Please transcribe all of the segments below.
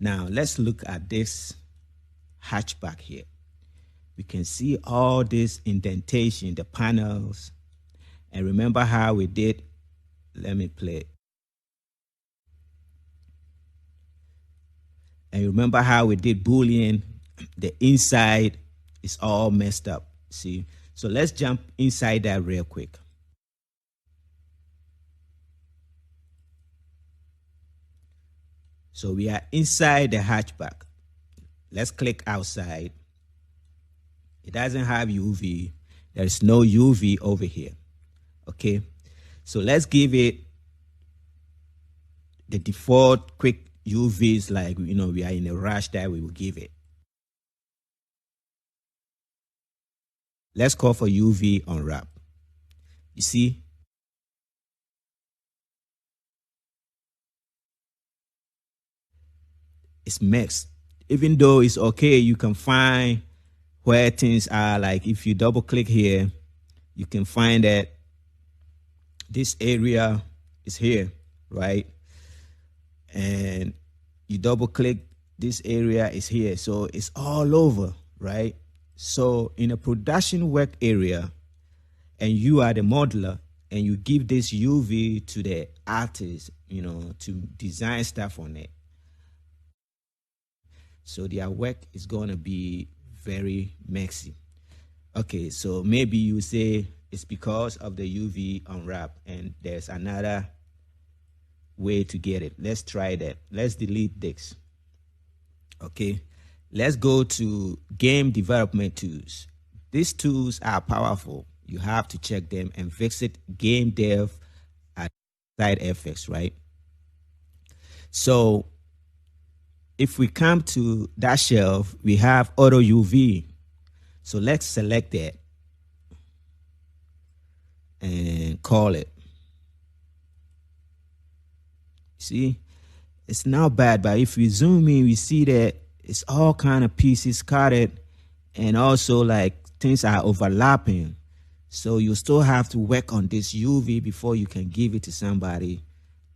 Now let's look at this hatchback here. We can see all this indentation, the panels, and remember how we did. Let me play. And remember how we did Boolean, the inside is all messed up. See? So let's jump inside that real quick. So we are inside the hatchback. Let's click outside. It doesn't have UV. There is no UV over here. Okay. So let's give it the default quick UVs, like, we are in a rush that we will give it. Let's call for UV unwrap. You see? It's mixed. Even though it's okay, you can find where things are. Like if you double click here, you can find that this area is here, right? And you double click, this area is here. So it's all over, right? So in a production work area, and you are the modeler, and you give this UV to the artist, to design stuff on it. So their work is going to be very messy. Okay, so maybe you say it's because of the UV unwrap, and there's another way to get it. Let's try that. Let's delete this. Okay, let's go to game development tools. These tools are powerful. You have to check them and visit game dev at side effects, right? So if we come to that shelf, we have auto UV. So let's select that and call it. See, it's not bad, but if we zoom in, we see that it's all kind of pieces cutted, and also like things are overlapping. So you still have to work on this UV before you can give it to somebody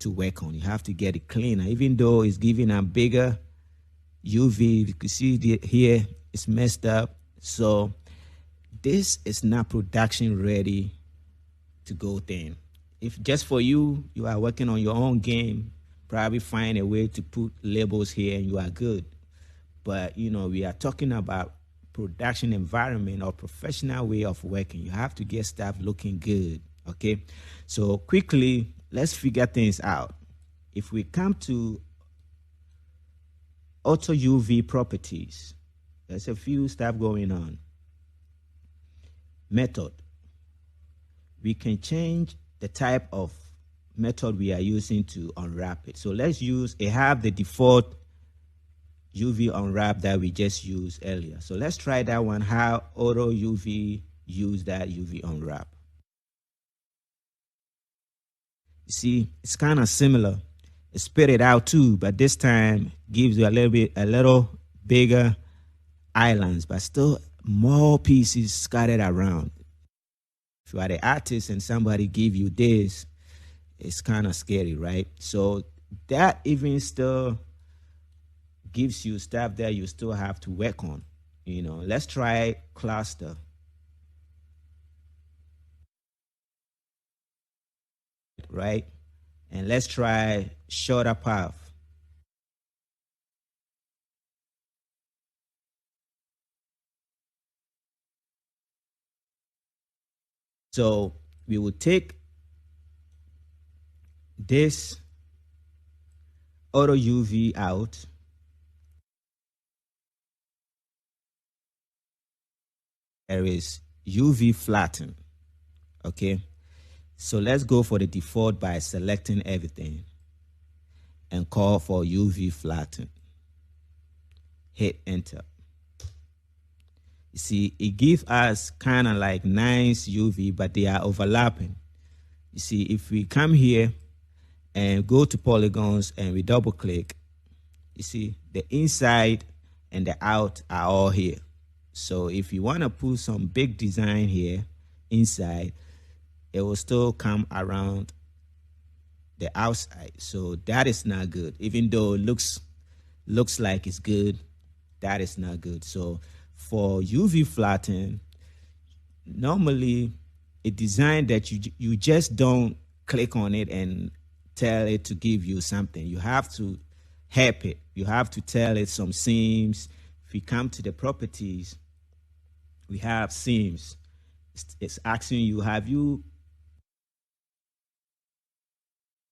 to work on. You have to get it cleaner, even though it's giving a bigger UV. You can see here it's messed up. So this is not production ready to go thing. If just for you are working on your own game, probably find a way to put labels here and you are good. But we are talking about production environment or professional way of working. You have to get stuff looking good. Okay, so quickly let's figure things out. If we come to auto UV properties, there's a few stuff going on. Method, we can change the type of method we are using to unwrap it. So let's use have the default UV unwrap that we just used earlier. So let's try that one, how auto UV use that UV unwrap. You see, it's kind of similar. It spit it out too, but this time gives you a little bigger islands, but still more pieces scattered around. If you are the artist and somebody give you this, it's kind of scary, right? So that even still gives you stuff that you still have to work on. Let's try cluster. Right? And let's try shorter path. So we will take this auto UV out. There is UV flatten. Okay. So let's go for the default by selecting everything and call for UV flatten. Hit enter. You see, it gives us kind of like nice UV, but they are overlapping. You see, if we come here and go to polygons and we double click, you see the inside and the out are all here. So if you want to put some big design here inside, it will still come around the outside. So that is not good, even though it looks looks like it's good, that is not good. So for UV flatten, normally a design that you just don't click on it and tell it to give you something. You have to help it. You have to tell it some seams. If we come to the properties, we have seams. It's asking you, have you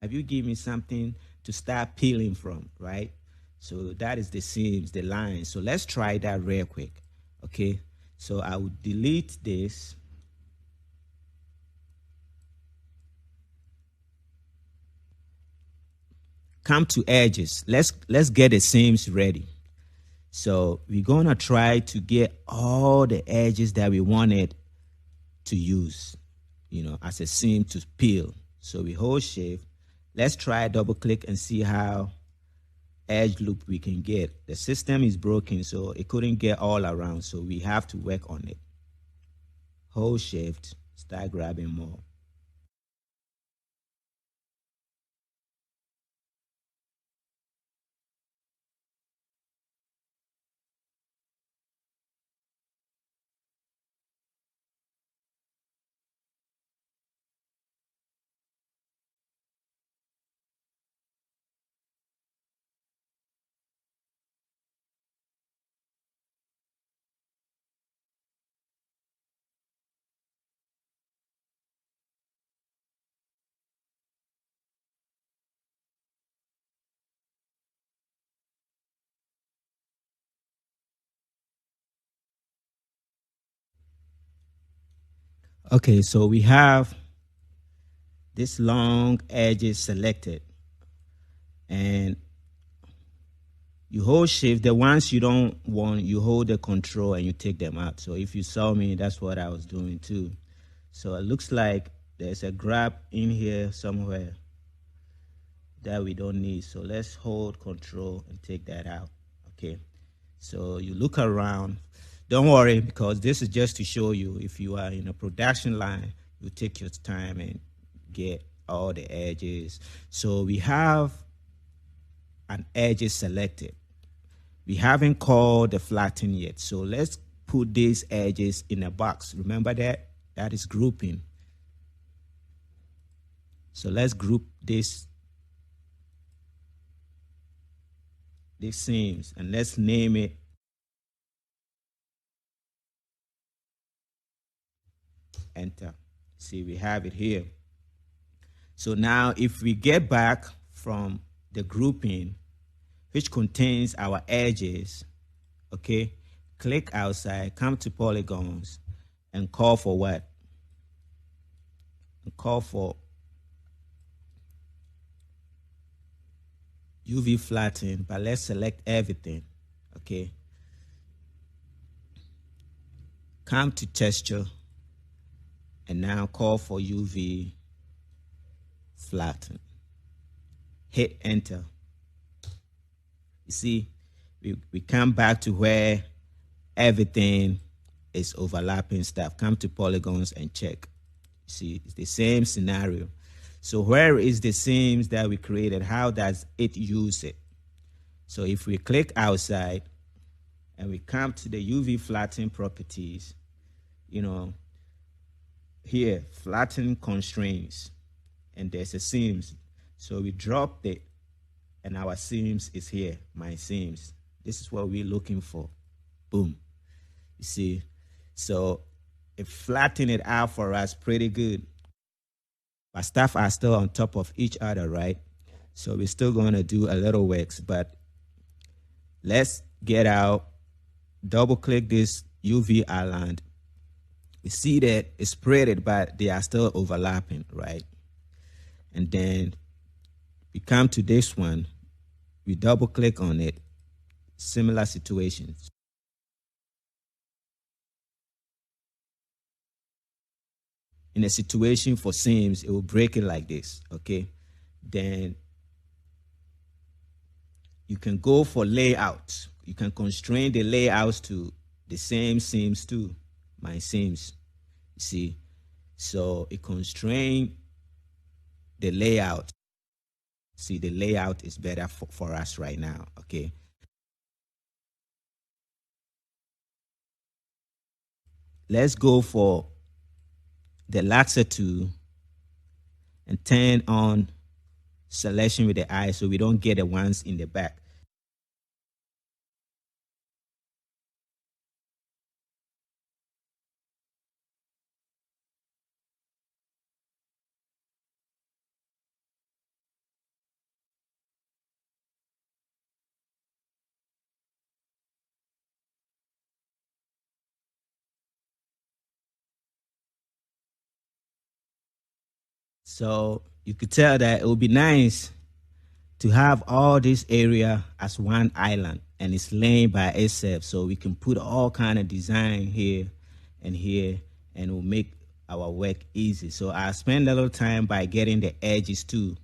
given me something to start peeling from, right? So that is the seams, the lines. So let's try that real quick. Okay, so I will delete this. Come to edges. Let's get the seams ready. So we're gonna try to get all the edges that we wanted to use, as a seam to peel. So we hold shift. Let's try double click and see how edge loop we can get. The system is broken, so it couldn't get all around. So we have to work on it. Hold shift, start grabbing more. Okay, so we have this long edges selected, and you hold shift. The ones you don't want, you hold the control and you take them out. So if you saw me, that's what I was doing too. So it looks like there's a grab in here somewhere that we don't need. So let's hold control and take that out. Okay, so you look around. Don't worry, because this is just to show you, if you are in a production line, you take your time and get all the edges. So we have an edges selected. We haven't called the flatten yet. So let's put these edges in a box. Remember that? That is grouping. So let's group these seams, and let's name it enter. See, we have it here. So now if we get back from the grouping, which contains our edges, okay, click outside, come to polygons, and call for what? And call for UV flatten, but let's select everything, okay. Come to texture, and now call for UV flatten. Hit enter. You see, we come back to where everything is overlapping stuff. Come to polygons and check. See, it's the same scenario. So where is the seams that we created? How does it use it? So if we click outside and we come to the UV flatten properties, here, flatten constraints, and there's a seams. So we drop it, and our seams is here, my seams. This is what we're looking for. Boom. You see? So it flattened it out for us pretty good. But stuff are still on top of each other, right? So we're still going to do a little works, but let's get out, double click this UV island. We see that it's spreaded, but they are still overlapping, right? And then we come to this one, we double click on it, similar situations. In a situation for seams, it will break it like this, okay? Then you can go for layout. You can constrain the layouts to the same seams too, my seams, you see? So it constrain the layout. See, the layout is better for us right now, okay? let's go for the laxer tool and turn on selection with the eye so we don't get the ones in the back. So you could tell that it would be nice to have all this area as one island and it's laying by itself, so we can put all kind of design here and here, and it will make our work easy. So I spend a little time by getting the edges too,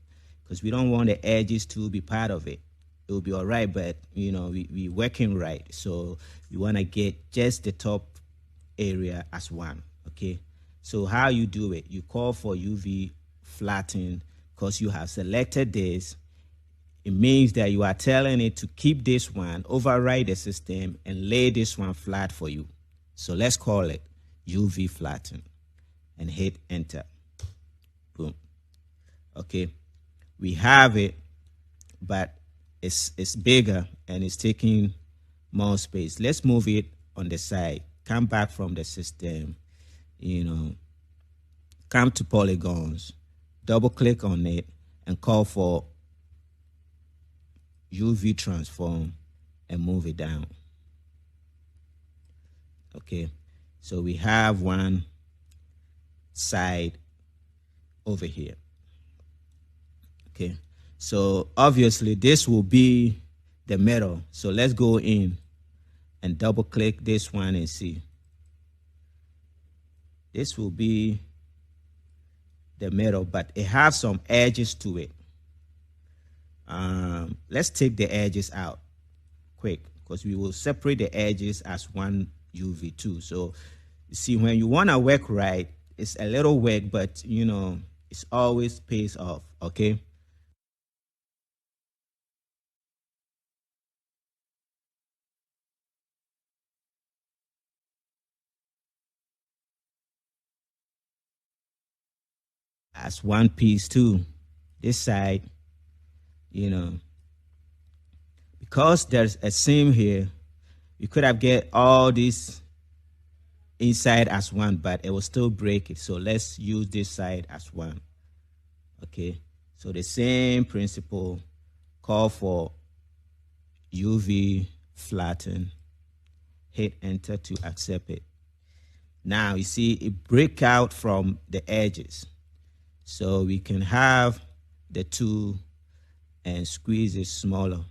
because we don't want the edges to be part of it. It will be all right, but we working right, so we want to get just the top area as one. Okay, so how you do it, you call for UV flatten, because you have selected this. It means that you are telling it to keep this one, override the system, and lay this one flat for you. So let's call it UV flatten and hit enter. Boom. Okay, we have it, but it's bigger and it's taking more space. Let's move it on the side. Come back from the system, come to polygons, double click on it and call for UV transform and move it down. Okay, so we have one side over here. Okay, so obviously this will be the middle. So let's go in and double click this one and see. This will be the middle, but it has some edges to it. Let's take the edges out quick, because we will separate the edges as one UV2. So you see, when you want to work right, it's a little work, but it's always pays off. Okay, as one piece too, this side, because there's a seam here, you could have get all this inside as one, but it will still break it. So let's use this side as one. Okay, so the same principle, call for UV flatten, hit enter to accept it. Now you see it break out from the edges, so we can have the tool and squeeze it smaller.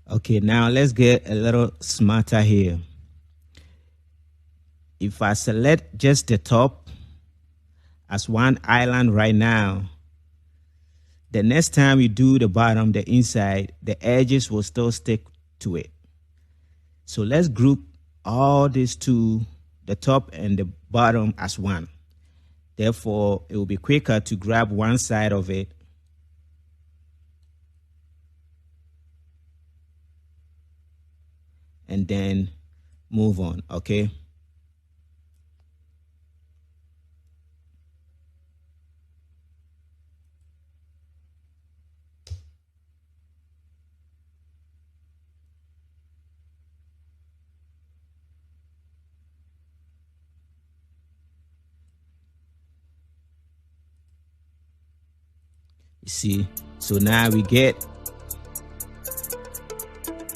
Okay, now let's get a little smarter here. If I select just the top as one island right now, the next time you do the bottom, the inside, the edges will still stick to it. So let's group all these two, the top and the bottom, as one. Therefore, it will be quicker to grab one side of it and then move on. Okay, you see, so now we get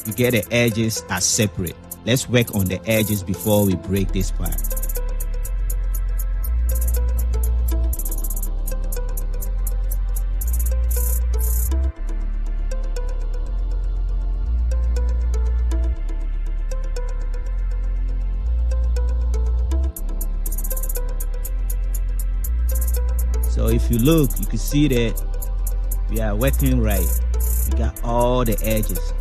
the edges as separate. Let's work on the edges before we break this part. if you look, you can see that we are working right. We got all the edges,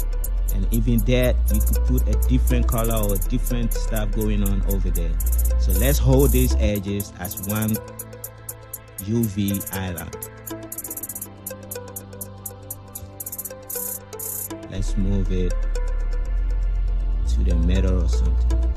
and even that you could put a different color or different stuff going on over there. So let's hold these edges as one UV island. Let's move it to the middle or something.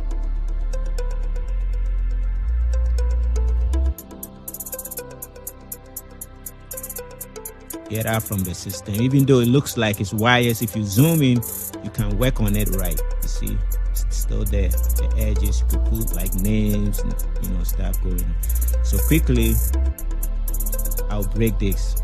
Get out from the system. Even though it looks like it's wires, if you zoom in, you can work on it right. You see, it's still there. The edges, you could put like names and stuff going on. So quickly, I'll break this.